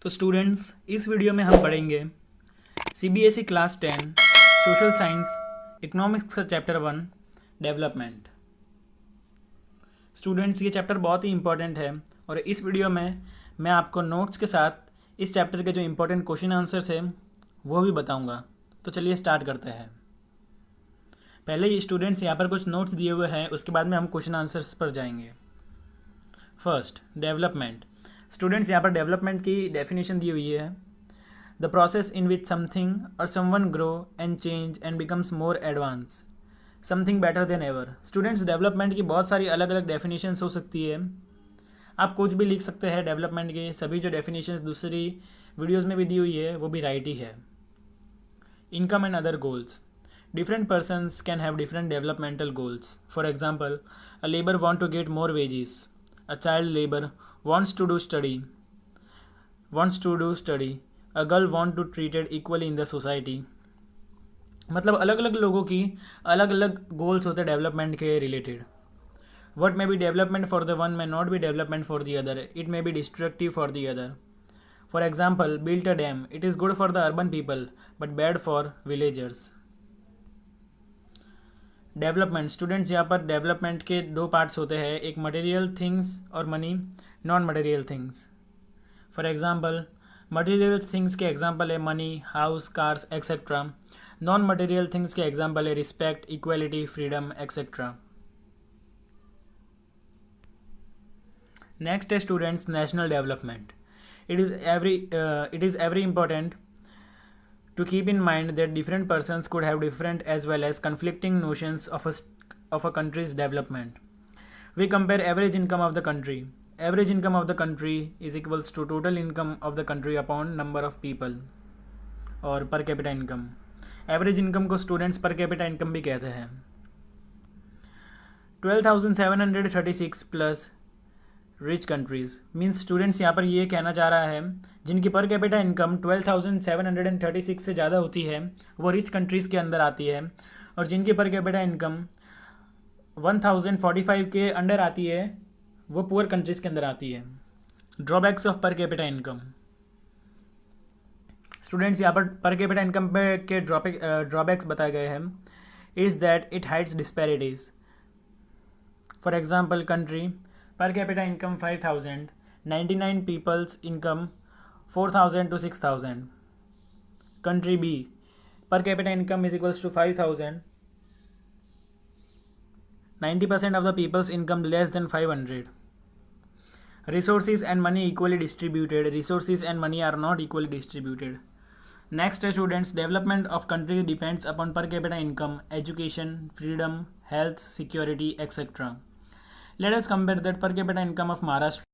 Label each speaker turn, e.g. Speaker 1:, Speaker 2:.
Speaker 1: तो स्टूडेंट्स, इस वीडियो में हम पढ़ेंगे CBSE class 10 social science economics का चैप्टर 1 डेवलपमेंट। स्टूडेंट्स, ये चैप्टर बहुत ही इंपॉर्टेंट है और इस वीडियो में मैं आपको नोट्स के साथ इस चैप्टर के जो इंपॉर्टेंट क्वेश्चन आंसर्स हैं वो भी बताऊंगा। तो चलिए स्टार्ट करते हैं। पहले ही स्टूडेंट्स यहाँ पर कुछ नोट्स दिए हुए हैं, उसके बाद में हम क्वेश्चन आंसर्स पर जाएंगे। First, development. स्टूडेंट्स, यहाँ पर डेवलपमेंट की डेफिनेशन दी हुई है। The process in which something और someone grow and change and becomes more advance, something better than ever. Students, development की बहुत सारी अलग अलग डेफिनेशंस हो सकती है। आप कुछ भी लिख सकते हैं डेवलपमेंट के। सभी जो डेफिनेशंस दूसरी वीडियोस में भी दी हुई है वो भी राइट ही है। Income and other goals. Different persons can have different developmental goals. For example, a labor want to get more wages. A child labor wants to do study. A girl want to treated equally in the society. मतलब अलग अलग लोगों की अलग अलग goals होते हैं development के related. What may be development for the one may not be development for the other. It may be destructive for the other. For example, build a dam. It is good for the urban people but bad for villagers. Development. Students, यहाँ पर development के दो parts होते हैं, एक material things और money non material things. For example, material things के example है money, house, cars etcetera. Non material things के एग्जांपल है respect, equality, freedom etcetera. Next है students national development. It is every important to keep in mind that different persons could have different as well as conflicting notions of a country's development. We compare average income of the country. Average income of the country is equals to total income of the country upon number of people और per capita income. Average income को students per capita income भी कहते हैं। 12,736 plus rich countries means students यहाँ पर ये कहना चाह रहा है जिनकी पर कैपिटा इनकम 12,736 से ज़्यादा होती है वो रिच कंट्रीज़ के अंदर आती है, और जिनकी पर कैपिटा इनकम 1045 के अंडर आती है वो पुअर कंट्रीज़ के अंदर आती है। Drawbacks of per capita income. Students, यहाँ पर कैपिटा इनकम पे के ड्रॉबैक्स बताए गए हैं। Is that it hides disparities. For example, country per capita income 5,000, 99 people's income 4,000 to 6,000. Country B, per capita income is equals to 5,000, 90% of the people's income less than 500. Resources and money equally distributed. Resources and money are not equally distributed. Next, students, development of country depends upon per capita income, education, freedom, health, security, etc. Let us compare that per capita income of Maharashtra